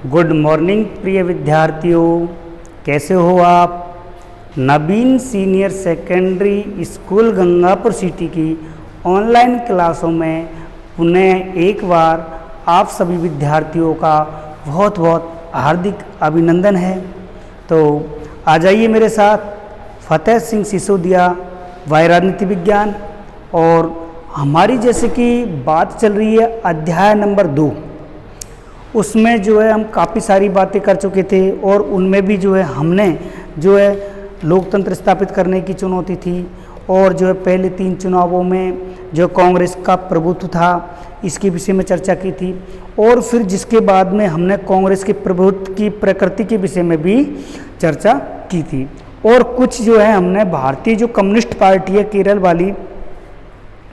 Good morning प्रिय विद्यार्थियों, कैसे हो आप। Naveen senior secondary school Gangapur city की ऑनलाइन क्लासों में पुनः एक बार आप सभी विद्यार्थियों का बहुत बहुत हार्दिक अभिनंदन है। तो आ जाइए मेरे साथ फतेह सिंह सिसोदिया वाय राजनीति विज्ञान, और हमारी जैसे कि बात चल रही है अध्याय नंबर 2, उसमें जो है हम काफ़ी सारी बातें कर चुके थे और उनमें भी जो है हमने जो है लोकतंत्र स्थापित करने की चुनौती थी, और जो है पहले 3 चुनावों में जो कांग्रेस का प्रभुत्व था इसके विषय में चर्चा की थी, और फिर जिसके बाद में हमने कांग्रेस के प्रभुत्व की प्रकृति के विषय में भी चर्चा की थी, और कुछ जो है हमने भारतीय जो कम्युनिस्ट पार्टी है केरल वाली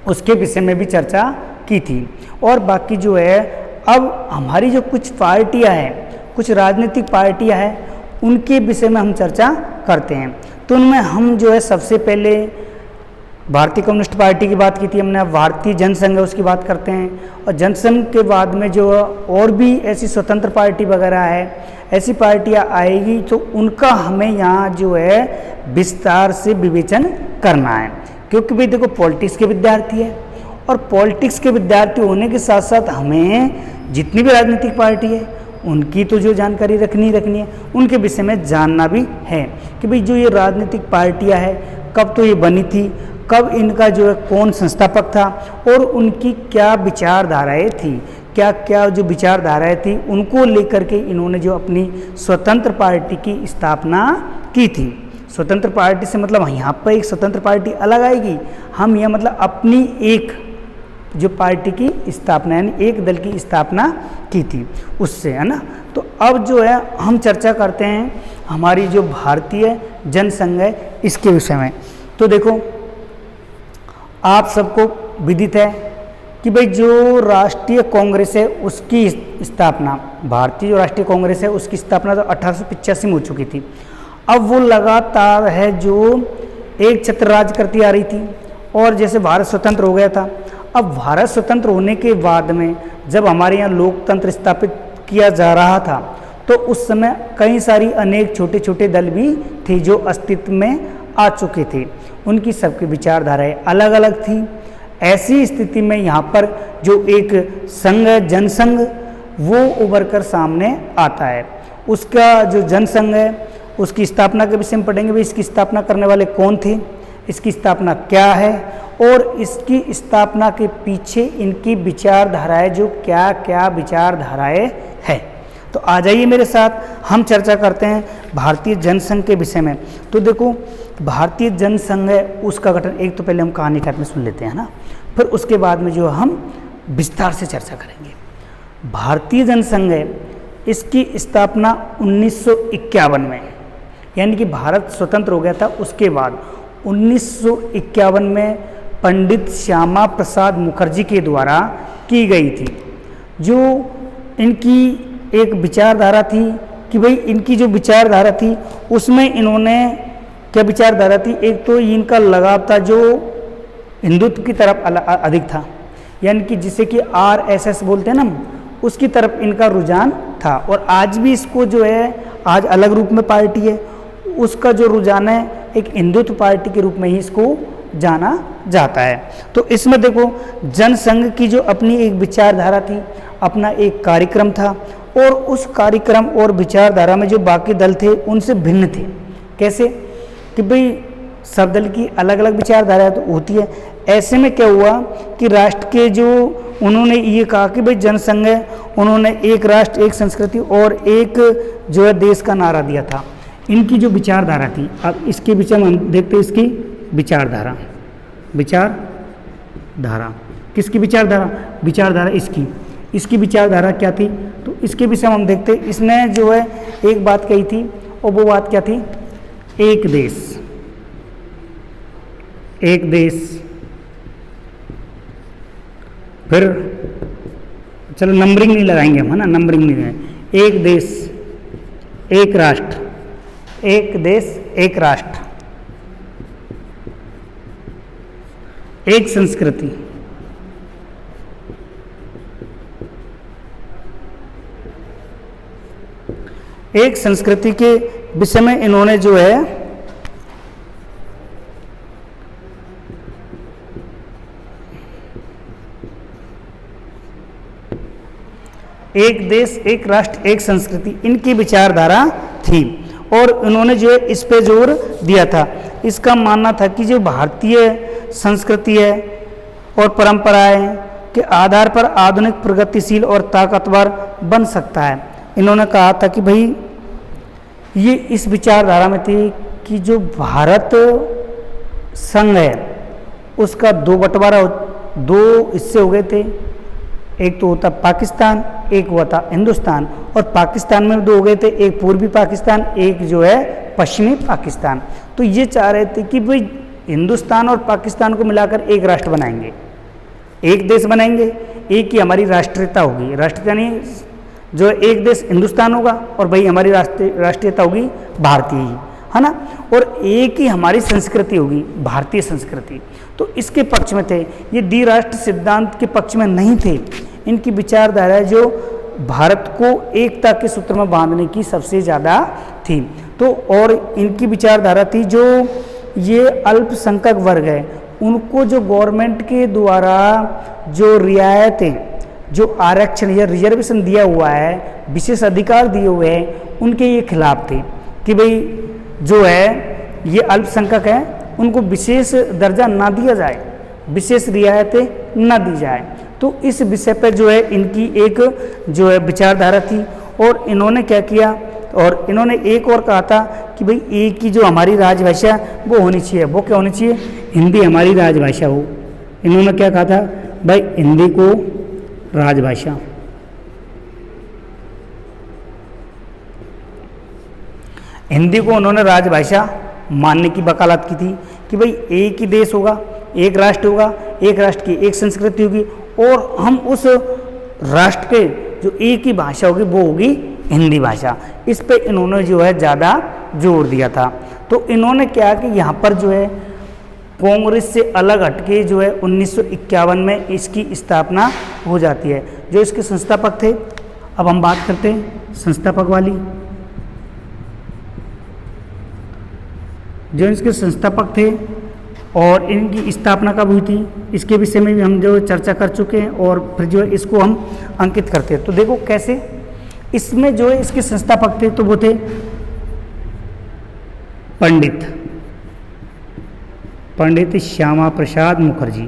उसके विषय में भी चर्चा की थी। और बाकी जो है अब हमारी जो कुछ पार्टियां हैं, कुछ राजनीतिक पार्टियां हैं, उनके विषय में हम चर्चा करते हैं। तो उनमें हम जो है सबसे पहले भारतीय कम्युनिस्ट पार्टी की बात की थी हमने, अब भारतीय जनसंघ है उसकी बात करते हैं, और जनसंघ के बाद में जो और भी ऐसी स्वतंत्र पार्टी वगैरह है, ऐसी पार्टियां आएगी तो उनका हमें यहाँ जो है विस्तार से विवेचन करना है, क्योंकि भाई देखो पॉलिटिक्स के विद्यार्थी है, और पॉलिटिक्स के विद्यार्थी होने के साथ साथ हमें जितनी भी राजनीतिक पार्टी है उनकी तो जो जानकारी रखनी है, उनके विषय में जानना भी है कि भाई जो ये राजनीतिक पार्टियां है कब तो ये बनी थी, कब इनका जो है कौन संस्थापक था, और उनकी क्या विचारधाराएं थी, क्या क्या जो विचारधाराएं थी उनको लेकर के इन्होंने जो अपनी स्वतंत्र पार्टी की स्थापना की थी। स्वतंत्र पार्टी से मतलब यहाँ पर एक स्वतंत्र पार्टी अलग आएगी, हम यह मतलब अपनी एक जो पार्टी की स्थापना यानी एक दल की स्थापना की थी उससे, है ना। तो अब जो है हम चर्चा करते हैं हमारी जो भारतीय जनसंघ है इसके विषय में। तो देखो आप सबको विदित है कि भाई जो राष्ट्रीय कांग्रेस है उसकी स्थापना, भारतीय जो राष्ट्रीय कांग्रेस है उसकी स्थापना तो 1885 में हो चुकी थी। अब वो लगातार है जो एक छत्र राज करती आ रही थी, और जैसे भारत स्वतंत्र हो गया था, अब भारत स्वतंत्र होने के बाद में जब हमारे यहाँ लोकतंत्र स्थापित किया जा रहा था तो उस समय कई सारी अनेक छोटे छोटे दल भी थे जो अस्तित्व में आ चुके थे, उनकी सबकी विचारधाराएं अलग अलग थी। ऐसी स्थिति में यहाँ पर जो एक संघ है जनसंघ वो उभर कर सामने आता है। उसका जो जनसंघ है उसकी स्थापना के विषय में पढ़ेंगे, भाई इसकी स्थापना करने वाले कौन थे, इसकी स्थापना क्या है, और इसकी स्थापना के पीछे इनकी विचारधाराएं जो क्या क्या विचारधाराएं है। तो आ जाइए मेरे साथ हम चर्चा करते हैं भारतीय जनसंघ के विषय में। तो देखो भारतीय जनसंघ है उसका गठन, एक तो पहले हम कहानी टाइप में सुन लेते हैं ना, फिर उसके बाद में जो हम विस्तार से चर्चा करेंगे। भारतीय जनसंघ है इसकी स्थापना 1951 में, यानी कि भारत स्वतंत्र हो गया था उसके बाद 1951 में पंडित श्यामा प्रसाद मुखर्जी के द्वारा की गई थी। जो इनकी एक विचारधारा थी कि भाई इनकी जो विचारधारा थी उसमें इन्होंने क्या विचारधारा थी, एक तो इनका लगाव था जो हिंदुत्व की तरफ अधिक था, यानी कि जिसे कि RSS बोलते हैं ना, उसकी तरफ इनका रुझान था, और आज भी इसको जो है आज अलग रूप में पार्टी है, उसका जो रुझान है एक हिंदुत्व पार्टी के रूप में ही इसको जाना जाता है। तो इसमें देखो जनसंघ की जो अपनी एक विचारधारा थी, अपना एक कार्यक्रम था, और उस कार्यक्रम और विचारधारा में जो बाकी दल थे उनसे भिन्न थे। कैसे कि भाई सब दल की अलग अलग विचारधारा तो होती है। ऐसे में क्या हुआ कि राष्ट्र के जो उन्होंने ये कहा कि भाई जनसंघ है, उन्होंने एक राष्ट्र एक संस्कृति और एक जो है देश का नारा दिया था। इनकी जो विचारधारा थी, अब इसके विषय में हम देखते हैं इसकी विचारधारा किसकी विचारधारा इसकी विचारधारा क्या थी, तो इसके विषय में हम देखते हैं। इसने जो है एक बात कही थी, और वो बात क्या थी, एक देश। फिर चलो नंबरिंग नहीं लगाएंगे हम, है ना, नंबरिंग नहीं लगाएंगे। एक देश एक राष्ट्र, एक देश एक राष्ट्र, एक संस्कृति, एक संस्कृति के विषय में इन्होंने जो है एक देश एक राष्ट्र एक संस्कृति, इनकी विचारधारा थी और उन्होंने जो है इस पे जोर दिया था। इसका मानना था कि जो भारतीय संस्कृति है और परंपराएं के आधार पर आधुनिक प्रगतिशील और ताकतवर बन सकता है। इन्होंने कहा था कि भाई ये इस विचारधारा में थी कि जो भारत संघ है उसका दो बंटवारा, दो हिस्से हो गए थे, एक तो होता पाकिस्तान, एक हुआ था हिंदुस्तान, और पाकिस्तान में दो हो गए थे, एक पूर्वी पाकिस्तान, एक जो है पश्चिमी पाकिस्तान। तो ये चाह रहे थे कि भाई हिंदुस्तान और पाकिस्तान को मिलाकर एक राष्ट्र बनाएंगे, एक देश बनाएंगे, एक ही हमारी राष्ट्रीयता होगी। राष्ट्रीयता नहीं, जो एक देश हिंदुस्तान होगा और भाई हमारी राष्ट्रीयता होगी भारतीय ही, है ना, और एक ही हमारी संस्कृति होगी भारतीय संस्कृति। तो इसके पक्ष में थे, ये द्विराष्ट्र सिद्धांत के पक्ष में नहीं थे। इनकी विचारधारा जो भारत को एकता के सूत्र में बांधने की सबसे ज़्यादा थी। तो और इनकी विचारधारा थी जो ये अल्पसंख्यक वर्ग है उनको जो गवर्नमेंट के द्वारा जो रियायतें, जो आरक्षण या रिजर्वेशन दिया हुआ है, विशेष अधिकार दिए हुए हैं, उनके ये खिलाफ थे कि भाई जो है ये अल्पसंख्यक है उनको विशेष दर्जा ना दिया जाए, विशेष रियायतें ना दी जाए। तो इस विषय पर जो है इनकी एक जो है विचारधारा थी। और इन्होंने क्या किया, और इन्होंने एक और कहा था कि भाई एक ही जो हमारी राजभाषा वो होनी चाहिए। वो क्या होनी चाहिए? हिंदी हमारी राजभाषा हो। इन्होंने क्या कहा था? भाई हिंदी को राजभाषा। हिंदी को उन्होंने राजभाषा मानने की वकालत की थी कि भाई एक ही देश होगा, एक राष्ट्र होगा, एक राष्ट्र की एक संस्कृति होगी, और हम उस राष्ट्र के जो एक ही भाषा होगी वो होगी हिंदी भाषा। इस पे इन्होंने जो है ज़्यादा जोर दिया था। तो इन्होंने क्या कि यहाँ पर जो है कांग्रेस से अलग हटके जो है 1951 में इसकी स्थापना हो जाती है। जो इसके संस्थापक थे, अब हम बात करते हैं संस्थापक वाली। जो इसके संस्थापक थे और इनकी स्थापना कब हुई थी, इसके विषय में भी हम जो चर्चा कर चुके हैं, और फिर जो है इसको हम अंकित करते हैं। तो देखो कैसे इसमें जो है इसके संस्थापक थे, तो वो थे पंडित श्यामा प्रसाद मुखर्जी।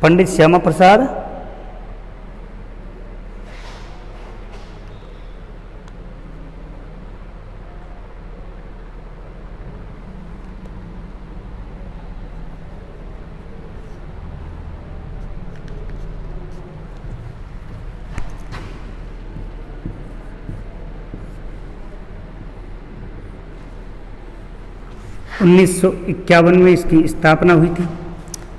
पंडित श्यामा प्रसाद (1951) में इसकी स्थापना हुई थी।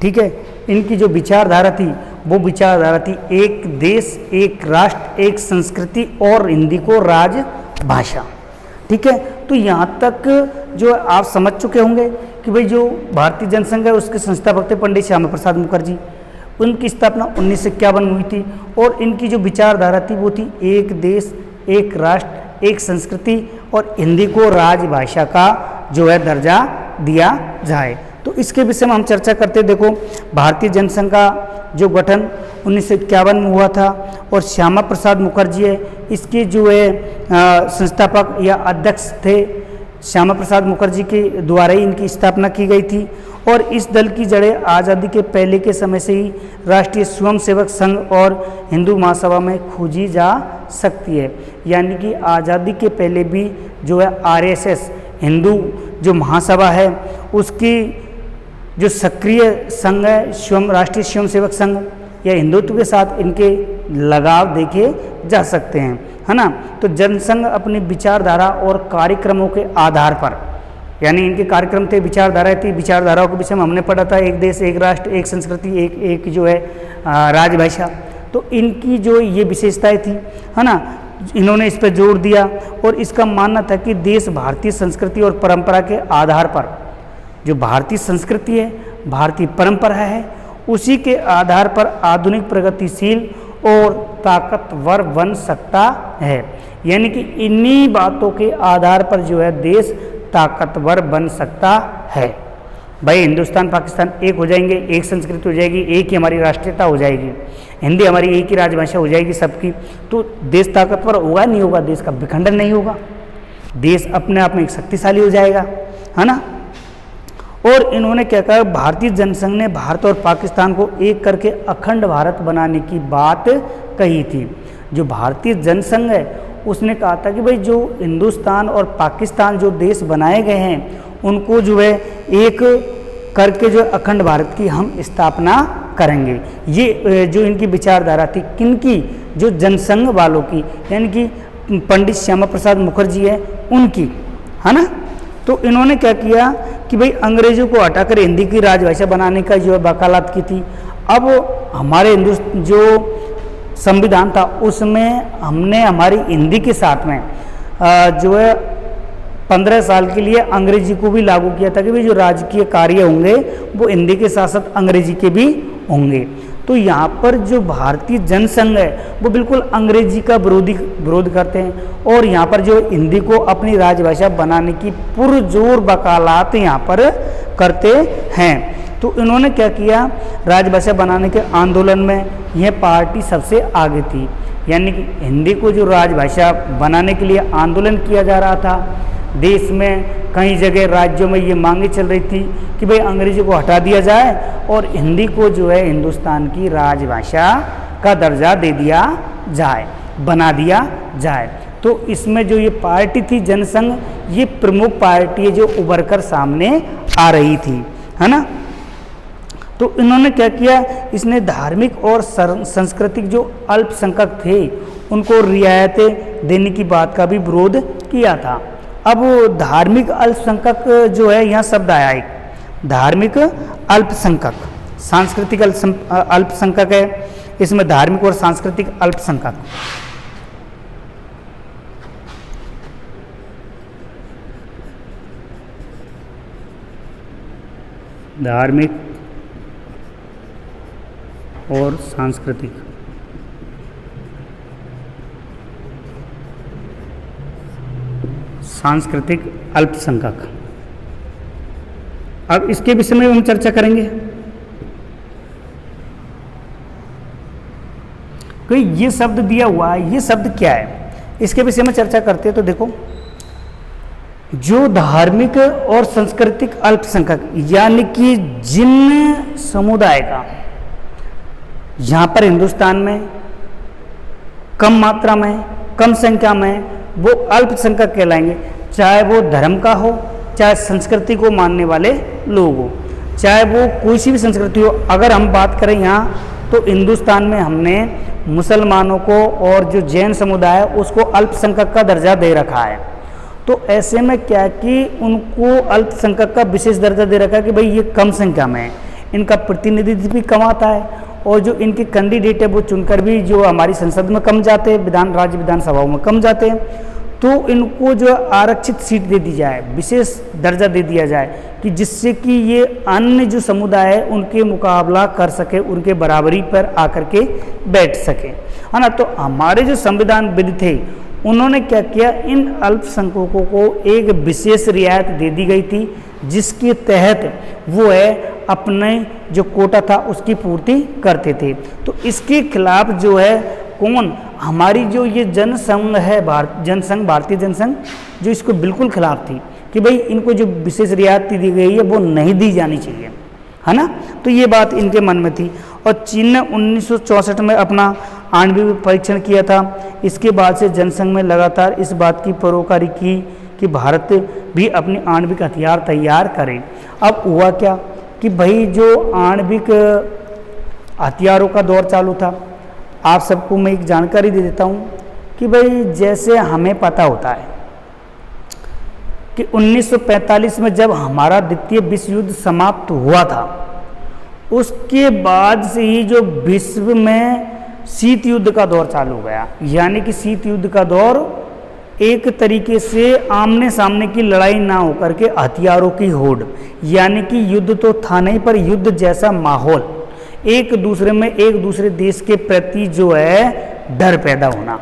ठीक है, इनकी जो विचारधारा थी वो विचारधारा थी एक देश एक राष्ट्र एक संस्कृति और हिंदी को राजभाषा। ठीक है, तो यहाँ तक जो आप समझ चुके होंगे कि भाई जो भारतीय जनसंघ है उसके संस्थापक थे पंडित श्यामा प्रसाद मुखर्जी। उनकी स्थापना 1951 में हुई थी और इनकी जो विचारधारा थी वो थी एक देश एक राष्ट्र एक संस्कृति और हिंदी को राजभाषा का जो है दर्जा दिया जाए। तो इसके विषय में हम चर्चा करते हैं। देखो, भारतीय जनसंघ का जो गठन 1951 में हुआ था और श्यामा प्रसाद मुखर्जी है इसके जो है संस्थापक या अध्यक्ष थे। श्यामा प्रसाद मुखर्जी के द्वारा ही इनकी स्थापना की गई थी और इस दल की जड़ें आज़ादी के पहले के समय से ही राष्ट्रीय स्वयंसेवक संघ और हिंदू महासभा में खोजी जा सकती है। यानी कि आज़ादी के पहले भी जो है आरएसएस हिंदू जो महासभा है उसकी जो सक्रिय संघ है राष्ट्रीय स्वयंसेवक संघ या हिंदुत्व के साथ इनके लगाव देखे जा सकते हैं, है ना। तो जनसंघ अपनी विचारधारा और कार्यक्रमों के आधार पर, यानी इनके कार्यक्रम थे, विचारधारा थी, विचारधाराओं के विषय में हमने पढ़ा था एक देश एक राष्ट्र एक संस्कृति एक जो है राजभाषा। तो इनकी जो ये विशेषताएं थी, है ना, इन्होंने इस पर जोर दिया और इसका मानना था कि देश भारतीय संस्कृति और परंपरा के आधार पर जो भारतीय संस्कृति है, भारतीय परंपरा है, उसी के आधार पर आधुनिक, प्रगतिशील और ताकतवर बन सकता है। यानी कि इन्हीं बातों के आधार पर जो है देश ताकतवर बन सकता है। भाई हिंदुस्तान पाकिस्तान एक हो जाएंगे, एक संस्कृति हो जाएगी, एक ही हमारी राष्ट्रीयता हो जाएगी, हिंदी हमारी एक ही राजभाषा हो जाएगी सबकी, तो देश ताकतवर होगा नहीं होगा, देश का विखंडन नहीं होगा, देश अपने आप में एक शक्तिशाली हो जाएगा, है ना। और इन्होंने क्या कहा, भारतीय जनसंघ ने भारत और पाकिस्तान को एक करके अखंड भारत बनाने की बात कही थी। जो भारतीय जनसंघ है उसने कहा था कि भाई जो हिंदुस्तान और पाकिस्तान जो देश बनाए गए हैं उनको जो है एक करके जो अखंड भारत की हम स्थापना करेंगे। ये जो इनकी विचारधारा थी, किनकी, जो जनसंघ वालों की, यानी कि पंडित श्यामा प्रसाद मुखर्जी है उनकी, है ना। तो इन्होंने क्या किया कि भाई अंग्रेजों को हटाकर हिंदी की राजभाषा बनाने का जो है वकालत की थी। अब हमारे हिंदुस्तान जो संविधान था उसमें हमने हमारी हिंदी के साथ में जो है 15 साल के लिए अंग्रेजी को भी लागू किया था कि भाई जो राजकीय कार्य होंगे वो हिंदी के साथ साथ अंग्रेजी के भी होंगे। तो यहाँ पर जो भारतीय जनसंघ है वो बिल्कुल अंग्रेजी का विरोध करते हैं और यहाँ पर जो हिंदी को अपनी राजभाषा बनाने की पुरजोर वकालत यहाँ पर करते हैं। तो इन्होंने क्या किया, राजभाषा बनाने के आंदोलन में यह पार्टी सबसे आगे थी, यानी कि हिंदी को जो राजभाषा बनाने के लिए आंदोलन किया जा रहा था। देश में कई जगह राज्यों में ये मांगे चल रही थी कि भाई अंग्रेजी को हटा दिया जाए और हिंदी को जो है हिंदुस्तान की राजभाषा का दर्जा दे दिया जाए, बना दिया जाए। तो इसमें जो ये पार्टी थी जनसंघ, ये प्रमुख पार्टी है जो उभर कर सामने आ रही थी, है ना। तो इन्होंने क्या किया, इसने धार्मिक और सांस्कृतिक जो अल्पसंख्यक थे उनको रियायतें देने की बात का भी विरोध किया था। अब धार्मिक अल्पसंख्यक जो है यहाँ शब्द आया एक, धार्मिक अल्पसंख्यक, सांस्कृतिक अल्पसंख्यक है, इसमें धार्मिक और सांस्कृतिक अल्पसंख्यक। धार्मिक और सांस्कृतिक, सांस्कृतिक अल्पसंख्यक। अब इसके विषय में हम चर्चा करेंगे कि ये शब्द दिया हुआ है, ये शब्द क्या है, इसके विषय में चर्चा करते हैं। तो देखो, जो धार्मिक और सांस्कृतिक अल्पसंख्यक यानी कि जिन समुदाय का यहाँ पर हिंदुस्तान में कम मात्रा में, कम संख्या में वो अल्पसंख्यक कहलाएंगे, चाहे वो धर्म का हो, चाहे संस्कृति को मानने वाले लोग हो, चाहे वो कोई सी भी संस्कृति हो। अगर हम बात करें यहाँ तो हिंदुस्तान में हमने मुसलमानों को और जो जैन समुदाय है उसको अल्पसंख्यक का दर्जा दे रखा है। तो ऐसे में क्या कि उनको अल्पसंख्यक का विशेष दर्जा दे रखा है कि भाई ये कम संख्या में है, इनका प्रतिनिधित्व भी कम आता है और जो इनके कैंडिडेट है वो चुनकर भी जो हमारी संसद में कम जाते हैं, राज्य विधानसभाओं में कम जाते हैं। तो इनको जो आरक्षित सीट दे दी जाए, विशेष दर्जा दे दिया जाए कि जिससे कि ये अन्य जो समुदाय है उनके मुकाबला कर सके, उनके बराबरी पर आकर के बैठ सके, है ना। तो हमारे जो संविधानविद थे उन्होंने क्या किया, इन अल्पसंख्यकों को एक विशेष रियायत दे दी गई थी जिसके तहत वो है अपने जो कोटा था उसकी पूर्ति करते थे। तो इसके खिलाफ जो है कौन, हमारी जो ये जनसंघ है, जनसंघ, भारतीय जनसंघ, जो इसको बिल्कुल खिलाफ थी कि भाई इनको जो विशेष रियायत दी गई है वो नहीं दी जानी चाहिए, है ना। तो ये बात इनके मन में थी। और चीन ने 1964 में अपना आणविक परीक्षण किया था। इसके बाद से जनसंघ में लगातार इस बात की पैरोकारी की कि भारत भी अपने आणविक हथियार तैयार करे। अब हुआ क्या कि भाई जो आणविक हथियारों का दौर चालू था, आप सबको मैं एक जानकारी दे देता हूँ कि भाई जैसे हमें पता होता है कि 1945 में जब हमारा द्वितीय विश्व युद्ध समाप्त हुआ था, उसके बाद से ही जो विश्व में शीत युद्ध का दौर चालू हो गया, यानी कि शीत युद्ध का दौर एक तरीके से आमने सामने की लड़ाई ना होकर के हथियारों की होड़, यानी कि युद्ध तो था नहीं पर युद्ध जैसा माहौल, एक दूसरे देश के प्रति जो है डर पैदा होना,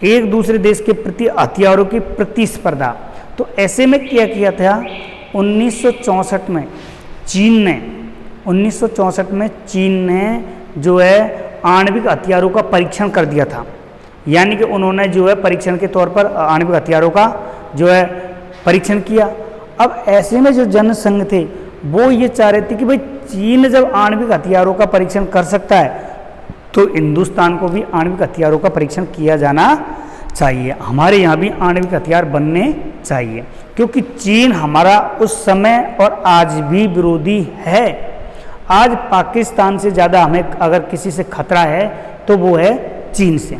एक दूसरे देश के प्रति हथियारों की प्रतिस्पर्धा। तो ऐसे में क्या किया था 1964 में चीन ने जो है आणविक हथियारों का परीक्षण कर दिया था, यानी कि उन्होंने जो है परीक्षण के तौर पर आणविक हथियारों का जो है परीक्षण किया। अब ऐसे में जो जनसंघ थे वो ये चाह रहे थे कि भाई चीन जब आणविक हथियारों का परीक्षण कर सकता है तो हिंदुस्तान को भी आणविक हथियारों का परीक्षण किया जाना चाहिए, हमारे यहाँ भी आणविक हथियार बनने चाहिए, क्योंकि चीन हमारा उस समय और आज भी विरोधी है। आज पाकिस्तान से ज़्यादा हमें अगर किसी से खतरा है तो वो है चीन से।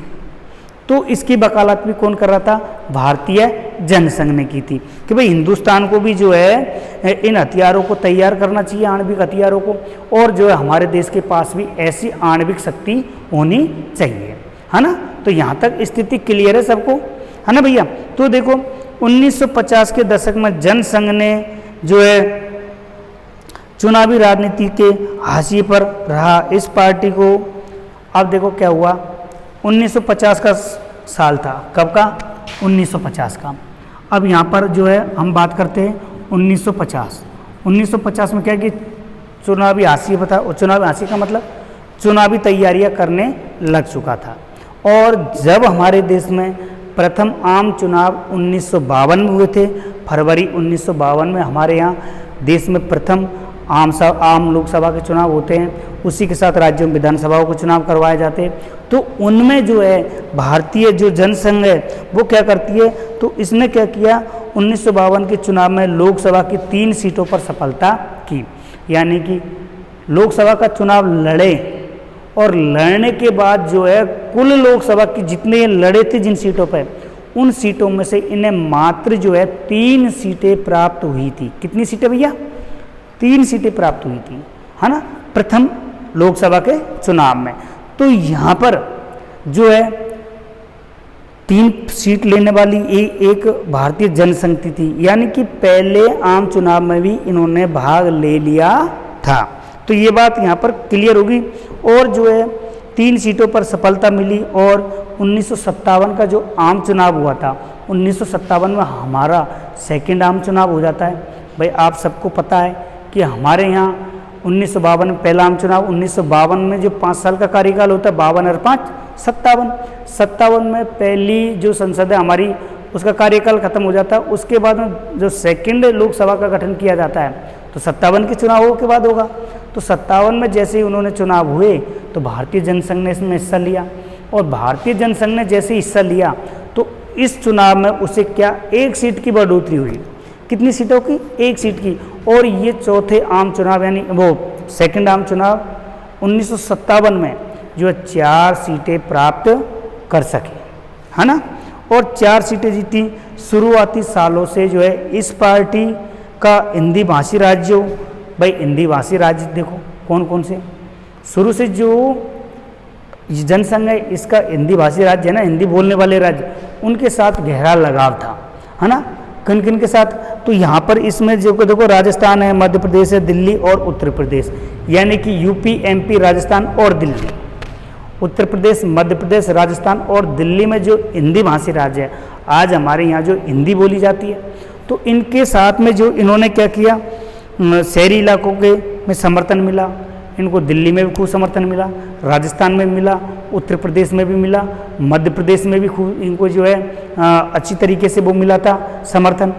तो इसकी वकालत भी कौन कर रहा था? भारतीय जनसंघ ने की थी कि भाई हिंदुस्तान को भी जो है इन हथियारों को तैयार करना चाहिए, आणविक हथियारों को, और जो है हमारे देश के पास भी ऐसी आणविक शक्ति होनी चाहिए, है ना। तो यहाँ तक स्थिति क्लियर है सबको, है ना भैया। तो देखो 1950 के दशक में जनसंघ ने जो है चुनावी राजनीति के हाशिए पर रहा इस पार्टी को। अब देखो क्या हुआ, 1950 का साल था, कब का? 1950 का। अब यहाँ पर जो है हम बात करते हैं 1950 में क्या कि चुनावी हाशिए बता, चुनावी हाशिए का मतलब चुनावी तैयारियां करने लग चुका था। और जब हमारे देश में प्रथम आम चुनाव 1952 में हुए थे, फरवरी 1952 में हमारे यहाँ देश में प्रथम आम लोकसभा के चुनाव होते हैं, उसी के साथ राज्यों में विधानसभाओं के चुनाव करवाए जाते हैं। तो उनमें जो है भारतीय जो जनसंघ है वो क्या करती है, तो इसने क्या किया 1952 के चुनाव में लोकसभा की 3 सीटों पर सफलता की, यानी कि लोकसभा का चुनाव लड़े और लड़ने के बाद जो है कुल लोकसभा की जितने लड़े थे जिन सीटों पर, उन सीटों में से इन्हें मात्र जो है 3 सीटें प्राप्त हुई थी। कितनी सीटें भैया? 3 सीटें प्राप्त हुई थी, है ना, प्रथम लोकसभा के चुनाव में। तो यहाँ पर जो है 3 सीट लेने वाली एक भारतीय जनसंघ थी, यानी कि पहले आम चुनाव में भी इन्होंने भाग ले लिया था। तो ये बात यहाँ पर क्लियर होगी। और जो है 3 सीटों पर सफलता मिली। और 1957 का जो आम चुनाव हुआ था, 1957 में हमारा सेकंड आम चुनाव हो जाता है। भाई आप सबको पता है कि हमारे यहाँ 1952 में पहला आम चुनाव, 1952 में जो 5 साल का कार्यकाल होता है, 52 और 5 57 में पहली जो संसद है हमारी उसका कार्यकाल खत्म हो जाता है। उसके बाद में जो सेकंड लोकसभा का गठन किया जाता है तो 57 के चुनावों के बाद होगा। तो 57 में जैसे ही उन्होंने चुनाव हुए तो भारतीय जनसंघ ने इसमें हिस्सा लिया, और भारतीय जनसंघ ने जैसे हिस्सा लिया तो इस चुनाव में उसे क्या 1 सीट की बढ़ोतरी हुई। कितनी सीटों की? 1 सीट की। और ये चौथे आम चुनाव यानी वो सेकंड आम चुनाव 1957 में जो है 4 सीटें प्राप्त कर सके, है ना, और 4 सीटें जीती। शुरुआती सालों से जो है इस पार्टी का हिंदी भाषी राज्यों, भाई हिंदी भाषी राज्य देखो कौन कौन से, शुरू से जो जनसंघ है इसका हिंदी भाषी राज्य है ना, हिंदी बोलने वाले राज्य, उनके साथ गहरा लगाव था, है ना। किन किन के साथ? तो यहाँ पर इसमें जो देखो राजस्थान है, मध्य प्रदेश है, दिल्ली और उत्तर प्रदेश, यानी कि यूपी, एमपी, राजस्थान और दिल्ली। उत्तर प्रदेश, मध्य प्रदेश, राजस्थान और दिल्ली में जो हिंदी भाषी राज्य है, आज हमारे यहाँ जो हिंदी बोली जाती है, तो इनके साथ में जो इन्होंने क्या किया, शहरी इलाकों के में समर्थन मिला इनको, दिल्ली में भी खूब समर्थन मिला, राजस्थान में भी मिला, उत्तर प्रदेश में भी मिला, मध्य प्रदेश में भी खूब इनको जो है अच्छी तरीके से वो मिला था समर्थन।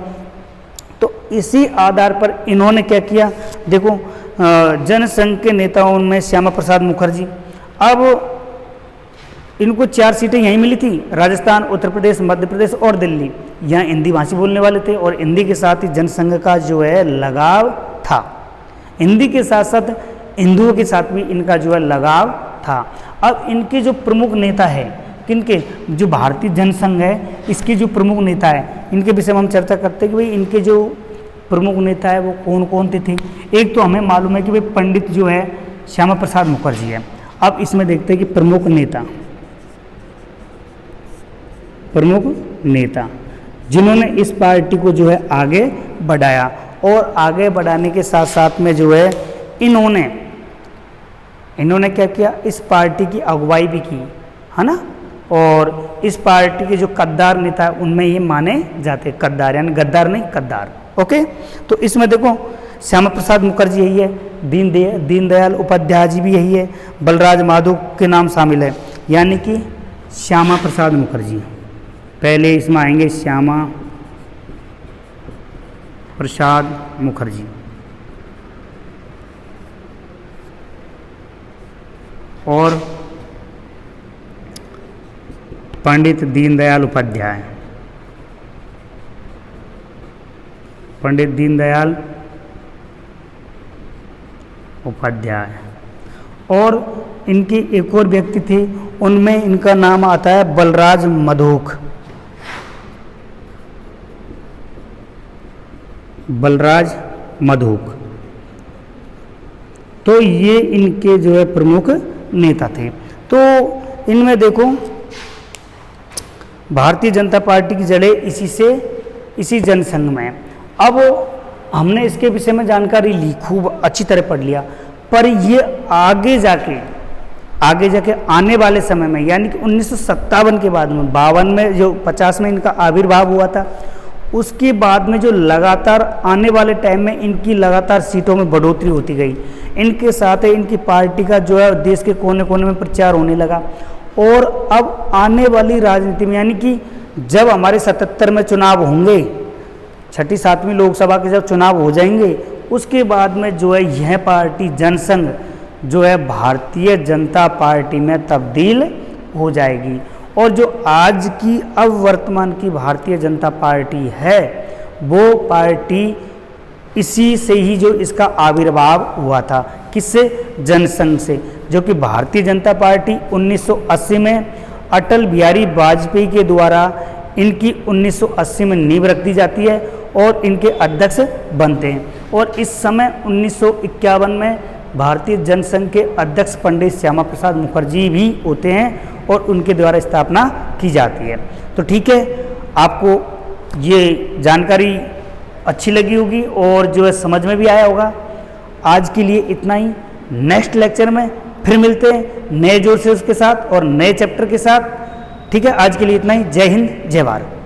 तो इसी आधार पर इन्होंने क्या किया, देखो जनसंघ के नेताओं में श्यामा प्रसाद मुखर्जी, अब इनको 4 सीटें यहीं मिली थी, राजस्थान, उत्तर प्रदेश, मध्य प्रदेश और दिल्ली। यहाँ हिंदी भाषी बोलने वाले थे और हिंदी के साथ ही जनसंघ का जो है लगाव था, हिंदी के साथ साथ हिंदुओं के साथ भी इनका जो है लगाव था। अब इनके जो प्रमुख नेता है, किनके, जो भारतीय जनसंघ है इसके जो प्रमुख नेता है, इनके विषय में हम चर्चा करते हैं कि भाई इनके जो प्रमुख नेता है वो कौन कौन थे। एक तो हमें मालूम है कि भाई पंडित जो है श्यामा प्रसाद मुखर्जी है। अब इसमें देखते हैं कि प्रमुख नेता जिन्होंने इस पार्टी को जो है आगे बढ़ाया, और आगे बढ़ाने के साथ साथ में जो है इन्होंने क्या किया, इस पार्टी की अगुवाई भी की, है ना। और इस पार्टी के जो कद्दार नेता है उनमें ये माने जाते, कद्दार यानी गद्दार नहीं, कद्दार। ओके, तो इसमें देखो श्यामा प्रसाद मुखर्जी यही है, दीनदयाल उपाध्याय जी भी यही है, बलराज माधव के नाम शामिल है, यानी कि श्यामा प्रसाद मुखर्जी पहले इसमें आएंगे, श्यामा प्रसाद मुखर्जी, और पंडित दीनदयाल उपाध्याय, पंडित दीनदयाल उपाध्याय, और इनके एक और व्यक्ति थे, उनमें इनका नाम आता है बलराज मधोक, बलराज मधोक। तो ये इनके जो है प्रमुख नेता थे। तो इनमें देखो भारतीय जनता पार्टी की जड़ें इसी जनसंघ में। अब हमने इसके विषय में जानकारी ली, खूब अच्छी तरह पढ़ लिया, पर ये आगे जाके आने वाले समय में, यानी कि 1957 के बाद में, 52 में जो 50 में इनका आविर्भाव हुआ था, उसके बाद में जो लगातार आने वाले टाइम में इनकी लगातार सीटों में बढ़ोतरी होती गई। इनके साथ इनकी पार्टी का जो है देश के कोने कोने में प्रचार होने लगा। और अब आने वाली राजनीति में, यानी कि जब हमारे 77 में चुनाव होंगे, 6ठी 7वीं लोकसभा के जब चुनाव हो जाएंगे, उसके बाद में जो है यह पार्टी जनसंघ जो है भारतीय जनता पार्टी में तब्दील हो जाएगी। और जो आज की अब वर्तमान की भारतीय जनता पार्टी है, वो पार्टी इसी से ही जो इसका आविर्भाव हुआ था, किससे, जनसंघ से, जो कि भारतीय जनता पार्टी 1980 में अटल बिहारी वाजपेयी के द्वारा इनकी 1980 में नींव रख दी जाती है और इनके अध्यक्ष बनते हैं। और इस समय 1951 में भारतीय जनसंघ के अध्यक्ष पंडित श्यामा प्रसाद मुखर्जी भी होते हैं और उनके द्वारा स्थापना की जाती है। तो ठीक है, आपको ये जानकारी अच्छी लगी होगी और जो है समझ में भी आया होगा। आज के लिए इतना ही, नेक्स्ट लेक्चर में फिर मिलते हैं नए जोर से उसके साथ और नए चैप्टर के साथ। ठीक है, आज के लिए इतना ही। जय हिंद, जय भारत।